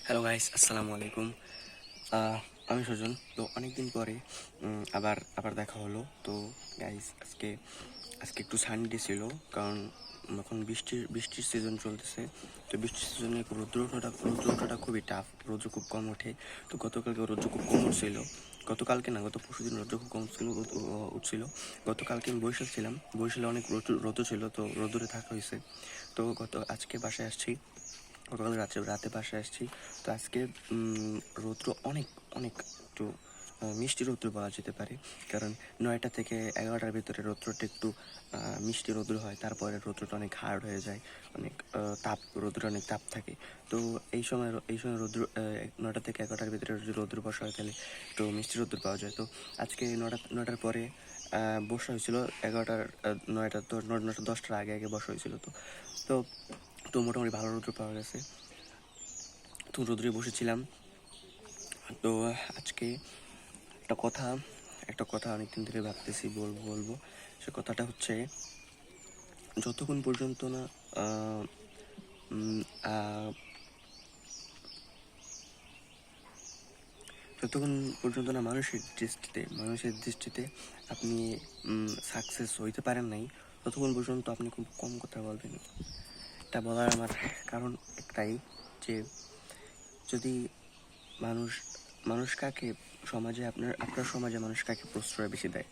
Hello guys, আসসালামু আলাইকুম। আমি সুজন। তো অনেকদিন পরে আবার আবার দেখা হলো। তো গাইস, আজকে আজকে একটু সানডে ছিল, কারণ এখন বৃষ্টির সিজন চলতেছে। তো বৃষ্টির সিজনে রৌদ্র ওঠাটা খুবই টাফ। রৌদ্র খুব কম ওঠে। তো গতকালকে রৌদ্র খুব কম উঠছিল। গতকালকে না, গত পরশুদিন রৌদ্র খুব কম ছিল, উঠছিল। গতকালকে আমি বরিশাল ছিলাম। বরিশালে অনেক রৌদ্র ছিল, তো রৌদ্রে থাকা হয়েছে। তো আজকে বাসায় আসছি। গতকাল রাতে বাসায় আসছি। তো আজকে রৌদ্র অনেক অনেক একটু মিষ্টি রৌদ্র বলা যেতে পারে। কারণ 9টা থেকে 11টার ভিতরে রৌদ্রটা একটু মিষ্টি রৌদ্র হয়, তারপরে রৌদ্রটা অনেক হার্ড হয়ে যায়। অনেক রৌদ্রে অনেক তাপ থাকে। তো এই সময় রৌদ্র 9টা থেকে 11টার ভিতরে যদি রৌদ্র বর্ষা হয়, তাহলে একটু মিষ্টি রৌদ্র পাওয়া যায়। তো আজকে 9টার পরে বর্ষা হয়েছিল। 11টার 9টা 10টার আগে আগে বর্ষা হয়েছিল। তো তো তো মোটামুটি ভালো রৌদ্র পাওয়া গেছে। তো রৌদ্রে বসেছিলাম। তো আজকে একটা কথা একটা কথা অনেকদিন ধরে ভাবতেছি, বলবো। সে কথাটা হচ্ছে, যতক্ষণ পর্যন্ত না আহ, উম, আহ, যতক্ষণ পর্যন্ত না মানুষের দৃষ্টিতে আপনি সাকসেস হইতে পারেন নাই, ততক্ষণ পর্যন্ত আপনি খুব কম কথা বলবেন। এটা বলার আমার কারণ একটাই, যে যদি মানুষ মানুষ কাকে আপনার সমাজে মানুষ কাকে প্রশ্রয় বেশি দেয়,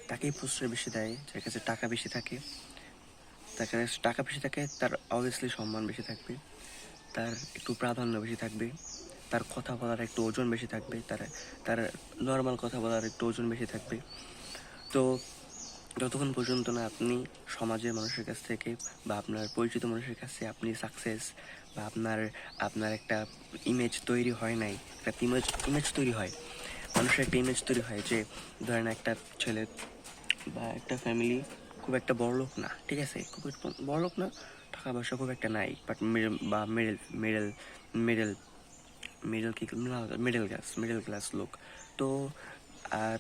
তাকেই প্রশ্রয় বেশি দেয় যার কাছে টাকা বেশি থাকে। তার কাছে টাকা বেশি থাকে, তার অবভিয়াসলি সম্মান বেশি থাকবে, তার একটু প্রাধান্য বেশি থাকবে, তার কথা বলার একটু ওজন বেশি থাকবে, তার নর্মাল কথা বলার একটু ওজন বেশি থাকবে। তো যতক্ষণ পর্যন্ত না আপনি সমাজের মানুষের কাছ থেকে বা আপনার পরিচিত মানুষের কাছে আপনি সাকসেস, বা আপনার একটা ইমেজ তৈরি হয় নাই, একটা ইমেজ তৈরি হয়, মানুষের একটা ইমেজ তৈরি হয়, যে ধরেন একটা ছেলে বা একটা ফ্যামিলি খুব একটা বড়লোক না, ঠিক আছে, খুব একটা বড়লোক না, টাকা পয়সা খুব একটা নাই, but middle middle middle middle কি মিডল ক্লাস লোক। তো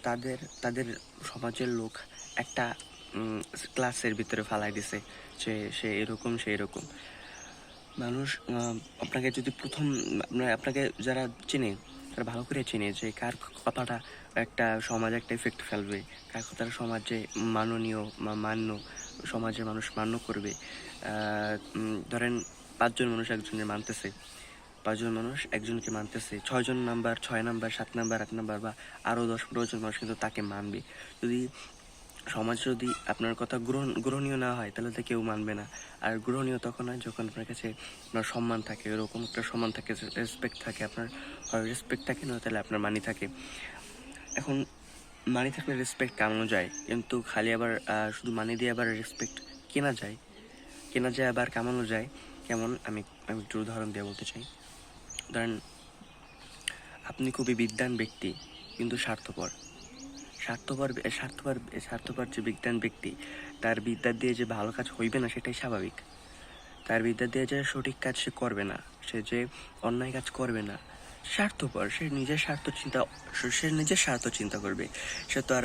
তাদের তাদের সমাজের লোক একটা ক্লাসের ভিতরে ফালাই দিছে, যে সে এরকম মানুষ। আপনাকে যদি আপনাকে যারা চেনে, তারা ভালো করে চেনে যে কার কথাটা একটা সমাজে একটা এফেক্ট ফেলবে, কার কথাটা সমাজে মাননীয় বা সমাজের মানুষ মান্য করবে। ধরেন 5জন মানুষ একজনের মানতেছে, 5জন মানুষ একজনকে মানতেছে, 6 নাম্বার 7 নাম্বার 8 নাম্বার বা আরও 10-15 জন মানুষ কিন্তু তাকে মানবে। যদি সমাজ যদি আপনার কথা গ্রহণীয় না হয়, তাহলে তো কেউ মানবে না। আর গ্রহণীয় তখন হয় যখন আপনার কাছে আপনার সম্মান থাকে, এরকম একটা সম্মান থাকে, রেসপেক্ট থাকে। আপনার হয় রেসপেক্ট থাকে, না তাহলে আপনার মানি থাকে। এখন মানি থাকলে রেসপেক্ট কামানো যায়, কিন্তু খালি আবার শুধু মানি দিয়ে আবার রেসপেক্ট কেনা যায় কেনা যায় আবার কামানো যায়। কেমন, আমি আমি একটু উদাহরণ দিয়ে বলতে চাই। ধরেন, আপনি খুবই বিদ্বান ব্যক্তি, কিন্তু স্বার্থপর। স্বার্থপর স্বার্থপর স্বার্থপর যে বিজ্ঞান ব্যক্তি, তার বিদ্যা দিয়ে যে ভালো কাজ হইবে না, সেটাই স্বাভাবিক। তার বিদ্যা দিয়ে যে সঠিক কাজ সে করবে না, সে যে অন্যায় কাজ করবে না, স্বার্থপর। সে নিজের স্বার্থ চিন্তা করবে। সে তো আর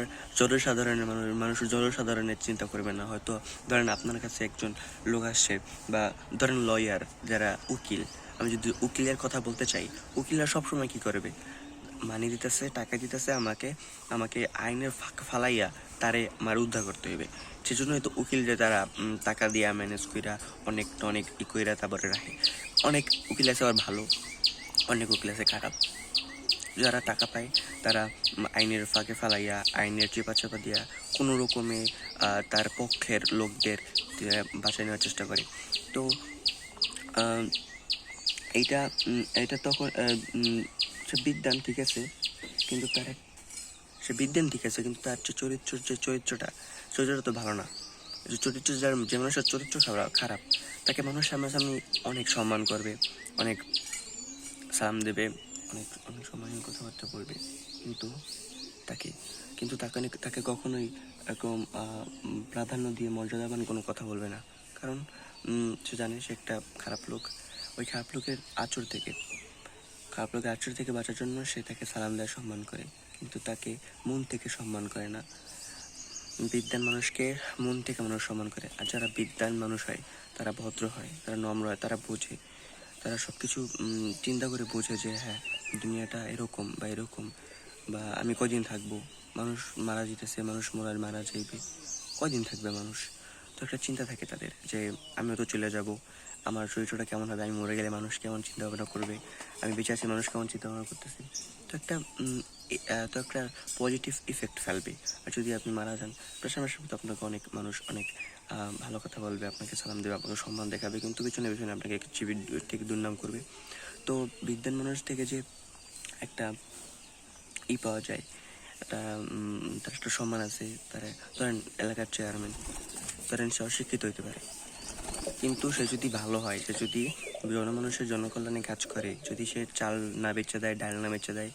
জনসাধারণের চিন্তা করবে না। হয়তো ধরেন আপনার কাছে একজন লোক আসছে, বা ধরেন লয়ার, যারা উকিল, আমি যদি উকিলের কথা বলতে চাই, উকিলরা সবসময় কি করবে? মানি দিতেছে, টাকা দিতেছে আমাকে, আমাকে আইনের ফাঁক ফালাইয়া তারে আমার উদ্ধার করতে হইবে। সেজন্যই তো উকিলদের তারা টাকা দিয়া ম্যানেজ কইরা অনেক অনেক কইরা তারপরে রাখে। অনেক উকিল আছে আবার ভালো, অনেক উকিল আছে খারাপ। যারা টাকা পায়, তারা আইনের ফাঁকে ফালাইয়া, আইনের চেপা চাপা দিয়া কোনো রকমে তার পক্ষের লোকদের বাঁচায় নেওয়ার চেষ্টা করে। তো আহ, এইটা এটা তখন সে বিদ্যান, ঠিক আছে, কিন্তু সে বিদ্যান ঠিক আছে, কিন্তু তার চরিত্রটা তো ভালো না। যে মানুষের চরিত্র খারাপ, তাকে মানুষ সামনাসামনি অনেক সম্মান করবে, অনেক সালাম দেবে, অনেক অনেক সম্মানীয় কথাবার্তা বলবে, কিন্তু তাকে তাকে কখনোই এরকম প্রাধান্য দিয়ে মর্যাদাবান কোনো কথা বলবে না। কারণ সে জানে সে একটা খারাপ লোক। ওই খারাপ লোকের আচর থেকে বাঁচার জন্য সে তাকে সালাম দেয়, সম্মান করে, কিন্তু তাকে মন থেকে সম্মান করে না। বিদ্বান মানুষকে মন থেকে মানুষ সম্মান করে। আর যারা বিদ্বান মানুষ হয়, তারা ভদ্র হয়, তারা নম্র হয়, তারা বোঝে তারা সব কিছু চিন্তা করে বোঝে যে হ্যাঁ দুনিয়াটা এরকম বা এরকম, বা আমি কদিন থাকবো, মানুষ মারা যেতেছে, মানুষ মারা যাইবে, কদিন থাকবে মানুষ। তো একটা চিন্তা থাকে তাদের যে আমিও তো চলে যাব, আমার চরিত্রটা কেমন হবে, আমি মরে গেলে মানুষ কেমন চিন্তা ভাবনা করবে, আমি বেঁচে আছি মানুষ কেমন চিন্তা ভাবনা করতেছে। তো একটা পজিটিভ ইফেক্ট ফেলবে। আর যদি আপনি মারা যান, পাশাপাশি তো আপনাকে অনেক মানুষ অনেক ভালো কথা বলবে, আপনাকে সালাম দেবে, আপনাকে সম্মান দেখাবে, কিন্তু পিছনে পিছনে আপনাকে চিবির থেকে দুর্নাম করবে। তো বিদ্যান মানুষ থেকে যে একটা পাওয়া যায়, একটা তার একটা সম্মান আছে, তারা ধরেন এলাকার চেয়ারম্যান, ধরেন সে অশিক্ষিত হইতে পারে, কিন্তু সে যদি ভালো হয়, সে যদি জনমানুষের জনকল্যাণে কাজ করে, যদি সে চাল না বেচে দেয়, ডাল না বেচে দেয়,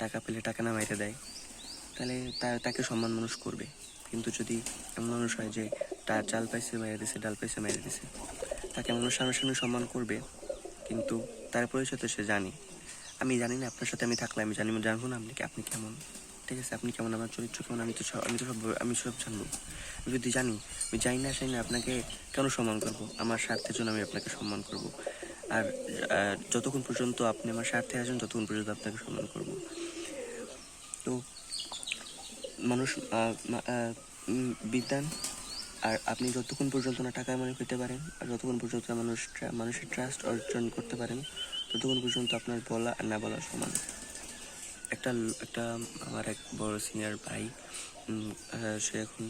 টাকা পেলে টাকা না মাইরে দেয়, তাহলে তাকে সম্মান মানুষ করবে। কিন্তু যদি এমন মানুষ হয় যে তার চাল পাইছে মাইরে দিছে, ডাল পাইছে মাইরে দিছে, তাকে মানুষ সামনাসামনি সম্মান করবে, কিন্তু তার পরিচয় তো সে জানি। আমি জানি না, আপনার সাথে আমি থাকলে আমি জানবো না আপনি কেমন, ঠিক আছে, আপনি কেমন, আমার চরিত্র কেমন, আমি সব জানবো। আমি যদি জানি, আমি জানি না আপনাকে কেন সম্মান করব? আমার স্বার্থের জন্য আমি আপনাকে সম্মান করব। আর যতক্ষণ পর্যন্ত আপনি আমার স্বার্থে আছেন, ততক্ষণ পর্যন্ত আপনাকে সম্মান করব। তো মানুষ বিদ্যান, আর আপনি যতক্ষণ পর্যন্ত না টাকার মালিক হতে পারেন, আর যতক্ষণ পর্যন্ত মানুষের ট্রাস্ট অর্জন করতে পারেন, ততক্ষণ পর্যন্ত আপনার বলা আর না বলা সমান। একটা একটা আমার এক বড় সিনিয়র ভাই, সে এখন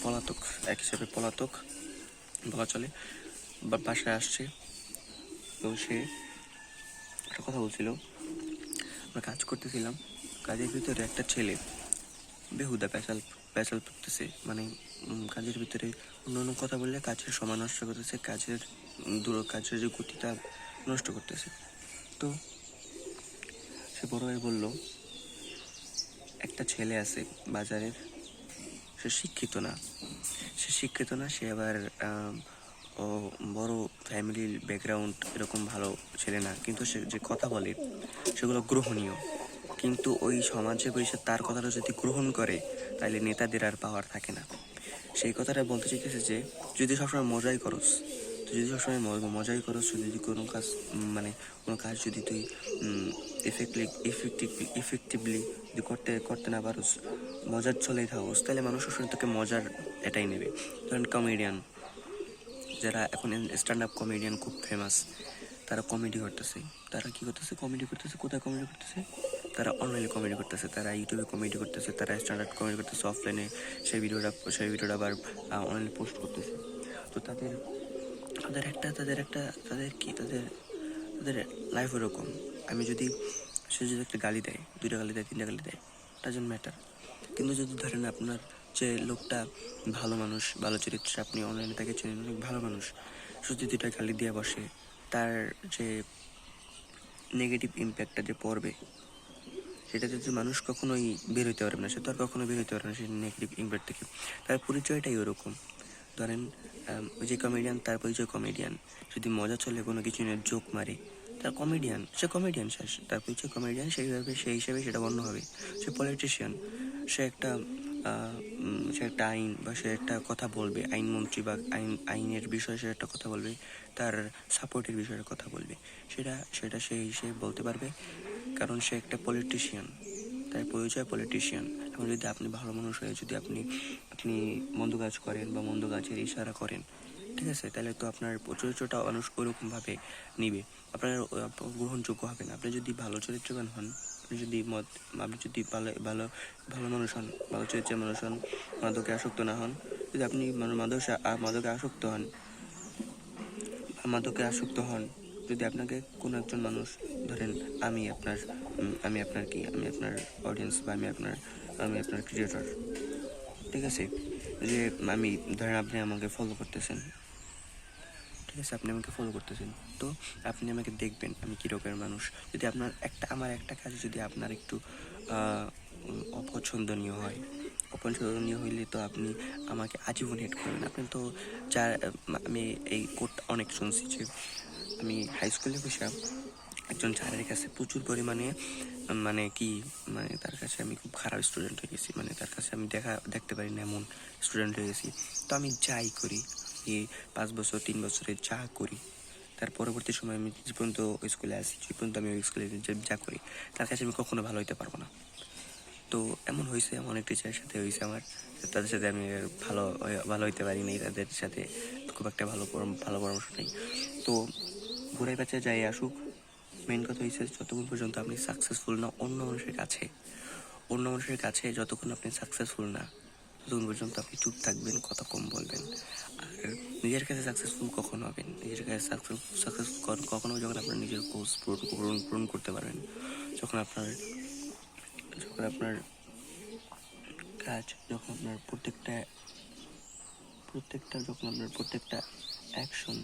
পলাতক, এক হিসাবে পলাতক বলা চলে, বাসায় আসছে। তো সে একটা কথা বলছিল, আমরা কাজ করতেছিলাম, কাজের ভিতরে একটা ছেলে বেহুদা পেঁচাল পেঁচাল পড়তেছে, মানে কাজের ভিতরে অন্য কথা বললে কাজের সময় নষ্ট করতেছে, কাজের যে গতিটা নষ্ট করতেছে। তো সে বড় ভাই বলল, একটা ছেলে আছে বাজারের, সে শিক্ষিত না, সে আবার ও বড় ফ্যামিলির ব্যাকগ্রাউন্ড এরকম ভালো ছেলে না, কিন্তু সে যে কথা বলে সেগুলো গ্রহণীয়। কিন্তু ওই সমাজে বসে তার কথাটা যদি গ্রহণ করে, তাহলে নেতাদের আর পাওয়ার থাকে না। সেই কথাটা বলতে চাইতেছে যে যদি সবসময় মজাই করস, যদি কোনো কাজ যদি তুই ইফেক্টিভলি যদি করতে না পারোস, মজার চলেই থাকোস, তাহলে মানুষ সবসময় তোকে মজার এটাই নেবে। ধরেন কমেডিয়ান, যারা এখন স্ট্যান্ড আপ কমেডিয়ান খুব ফেমাস, তারা কমেডি করতেছে, কোথায় কমেডি করতেছে, তারা অনলাইনে কমেডি করতেছে, তারা ইউটিউবে কমেডি করতেছে, তারা স্ট্যান্ডার্ড কমেডি করতেছে অফলাইনে, সেই ভিডিওটা আবার অনলাইনে পোস্ট করতেছে। তো তাদের লাইফ ওরকম। সে যদি একটা গালি দেয়, 2টা গালি দেয়, 3টা গালি দেয়, ডাজন্ট ম্যাটার। কিন্তু যদি ধরেন আপনার যে লোকটা ভালো মানুষ, ভালো চরিত্র, আপনি অনলাইনে তাকে চেনেন, অনেক ভালো মানুষ, যদি 2টা গালি দিয়ে বসে, তার যে নেগেটিভ ইম্প্যাক্টটা যে পড়বে, সেটা যদি মানুষ কখনোই বের হইতে পারবে না, সে তো আর কখনো বের হইতে পারবে না সেই নেগেটিভ ইম্প্যাক্ট থেকে। তার পরিচয়টাই ওরকম। ধরেন ওই যে কমেডিয়ান, তার পরিচয় কমেডিয়ান, যদি মজা চলে কোনো কিছু নিয়ে জোক মারে, সে কমেডিয়ান, তার পরিচয় কমেডিয়ান, সেই হিসাবে সেটা বর্ণ হবে। সে পলিটিশিয়ান, সে একটা আইন বা সে একটা কথা বলবে, আইনমন্ত্রী বা আইনের বিষয়ে সে একটা কথা বলবে, তার সাপোর্টের বিষয়ে কথা বলবে, সেটা সে বলতে পারবে, কারণ সে একটা পলিটিশিয়ান, তার পরিচয় পলিটিশিয়ান। এখন যদি আপনি ভালো মানুষ হয়ে যদি আপনি মন্দ কাজ করেন বা মন্দ কাজের ইশারা করেন, ঠিক আছে, তাহলে তো আপনার চরিত্রটা মানুষ ওরকমভাবে নিবে, আপনার গ্রহণযোগ্য হবে না। আপনি যদি ভালো চরিত্রবান হন, আপনি যদি ভালো ভালো ভালো মানুষ হন, ভালো চরিত্রের মানুষ হন, মাদকে আসক্ত না হন, যদি আপনি মাদকে আসক্ত হন, যদি আপনাকে কোনো একজন মানুষ, ধরেন আমি আপনার অডিয়েন্স বা আমি আপনার ক্রিয়েটর, ঠিক আছে, যে ধরেন আপনি আমাকে ফলো করতেছেন, ঠিক আছে, তো আপনি আমাকে দেখবেন আমি কী রকমের মানুষ। যদি আমার একটা কাজ যদি আপনার একটু অপছন্দনীয় হইলে তো আপনি আমাকে আজীবন হেট করবেন। আপনি তো আমি এই কোটটা অনেক শুনছি, যে আমি হাই স্কুলে বসে একজন স্যারের কাছে প্রচুর পরিমাণে তার কাছে আমি খুব খারাপ স্টুডেন্ট হয়ে গেছি, তার কাছে আমি দেখতে পারি না এমন স্টুডেন্ট হয়ে গেছি। তো আমি যাই করি, এই 5 বছর 3 বছরে যা করি, তার পরবর্তী সময় আমি যে পর্যন্ত ওই স্কুলে আসি, যে পর্যন্ত আমি ওই স্কুলে যা করি তার কাছে আমি কখনো ভালো হতে পারবো না। তো এমন হয়েছে, অনেক টিচারের সাথে হয়েছে আমার, তাদের সাথে আমি আর ভালো হইতে পারি নাই, তাদের সাথে খুব একটা ভালো পরামর্শ নেই। তো ঘুরাই বাচ্চা যাই আসুক, মেন কথা হয়েছে যতক্ষণ পর্যন্ত আপনি সাকসেসফুল না অন্য মানুষের কাছে যতক্ষণ আপনি সাকসেসফুল না, ততক্ষণ পর্যন্ত আপনি চুপ থাকবেন, কথা কম বলবেন। আর নিজের কাছে সাকসেসফুল কখন হবেন, নিজের কাছে সাকসেসফুল কখনো যখন আপনার নিজের গোলস পূরণ করতে পারবেন, যখন আপনার কাজ, যখন আপনার প্রত্যেকটা অ্যাকশন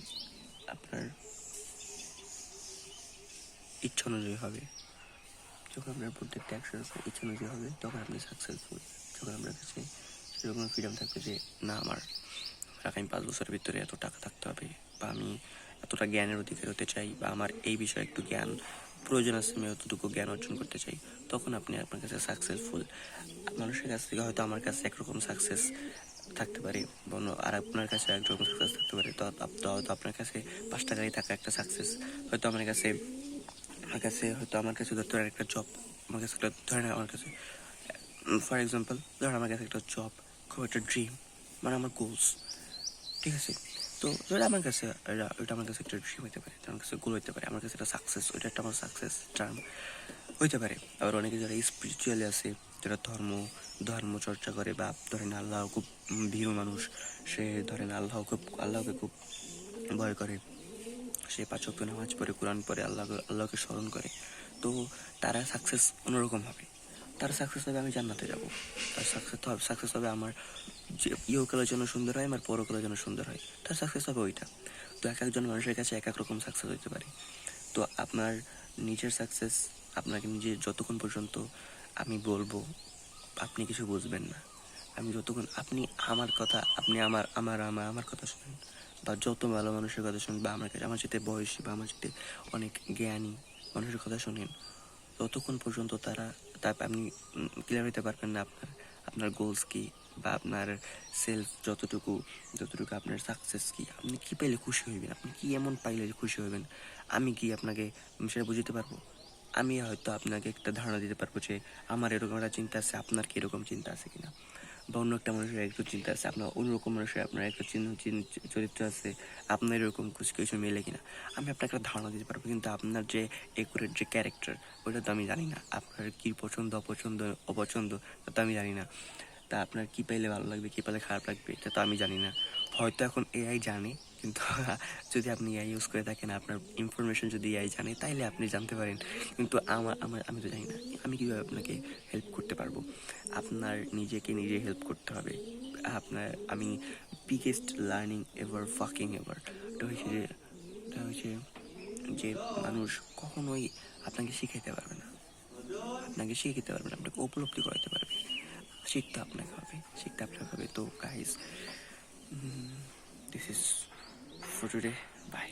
আপনার ইচ্ছা অনুযায়ী হবে, যখন আপনার প্রত্যেকটা অ্যাকশন আপনার ইচ্ছা অনুযায়ী হবে, তখন আপনি সাকসেসফুল। যখন আপনার কাছে সেরকম ফ্রিডম থাকবে যে না, আমার আগামী 5 বছরের ভিতরে এত টাকা থাকতে হবে, বা আমি এতটা জ্ঞানের অধিকার হতে চাই, বা আমার এই বিষয়ে একটু জ্ঞান প্রয়োজন আছে, আমি অতটুকু জ্ঞান অর্জন করতে চাই, তখন আপনি আপনার কাছে সাকসেসফুল। মানুষের কাছ থেকে হয়তো আমার কাছে একরকম সাকসেস থাকতে পারে, আর আপনার কাছে একরকম সাকসেস থাকতে পারে। তো হয়তো আপনার কাছে 5টা গাড়ি থাকা একটা সাকসেস, হয়তো আমার কাছে ধরেন একটা জব, আমার কাছে ফর এক্সাম্পল ধরেন আমার কাছে একটা জব খুব একটা ড্রিম, মানে আমার গোলস, ঠিক আছে। তো ওটা আমার কাছে একটা ড্রিম হতে পারে, আমার কাছে গোল হতে পারে, আমার কাছে একটা সাকসেস, ওইটা একটা আমার সাকসেস টার্ম হইতে পারে। আবার অনেকে যারা স্পিরিচুয়ালি আছে, যারা ধর্ম চর্চা করে, বা ধরেন আল্লাহ খুব ভীরু মানুষ, সে ধরেন আল্লাহকে খুব ভয় করে, সে 5 ওয়াক্ত নামাজ পড়ে, কোরআন পড়ে, আল্লাহকে স্মরণ করে, তো তারা সাকসেস অন্যরকম হবে। তার সাকসেস হবে আমি জান্নাতে যাব, তার সাকসেস হবে আমার যে ইহকালের জন্য সুন্দর হয়, আমার পরকালের জন্য সুন্দর হয়, তার সাকসেস হবে ওইটা। তো এক একজন মানুষের কাছে এক এক রকম সাকসেস হতে পারে। তো আপনার নিজের সাকসেস আপনাকে নিজে যতক্ষণ পর্যন্ত আমি বলবো আপনি কিছু বুঝবেন না, আমি যতক্ষণ আপনি আমার কথা শুনেন, বা যত ভালো মানুষের কথা শুনেন, বা আমার সাথে বয়সী বা আমার সাথে অনেক জ্ঞানী মানুষের কথা শুনেন, ততক্ষণ পর্যন্ত আপনি ক্লিয়ার হতে পারবেন না আপনার গোলস কি, বা আপনার সেলফ যতটুকু আপনার সাকসেস কি, আপনি কি পাইলে খুশি হইবেন, আপনি কি এমন পাইলে খুশি হইবেন। আমি কি আপনাকে সেটা বুঝতে পারবো? আমি হয়তো আপনাকে একটা ধারণা দিতে পারবো যে আমার এরকম একটা চিন্তা আছে, আপনার কি এরকম চিন্তা আছে কিনা, বা অন্য একটা মানুষের একটু চিন্তা আছে, আপনার অন্যরকম মানুষের আপনার একটা চরিত্র আছে, আপনার এরকম কিছু মেলে কিনা, আমি আপনাকে একটা ধারণা দিতে পারবো। কিন্তু আপনার যে একুরেট যে ক্যারেক্টার, ওটা তো আমি জানি না। আপনার কি পছন্দ অপছন্দ তা তো আমি জানি না। তা আপনার কি পাইলে ভালো লাগবে, কি পাইলে খারাপ লাগবে, এটা তো আমি জানি না। হয়তো এখন এআই জানে, কিন্তু যদি আপনি এআই ইউজ করে থাকেন, আপনার ইনফরমেশন যদি এআই জানে, তাইলে আপনি জানতে পারেন। কিন্তু আমি তো জানি না, আমি কীভাবে আপনাকে হেল্প করতে পারবো? আপনার নিজেকে নিজে হেল্প করতে হবে। আমি বিগেস্ট লার্নিং এভার এটা হচ্ছে যে মানুষ কখনোই আপনাকে শিখাইতে পারবে না, আপনাকে উপলব্ধি করাতে পারবে। শিখতে আপনাকে হবে। তো guys, this is for today, by.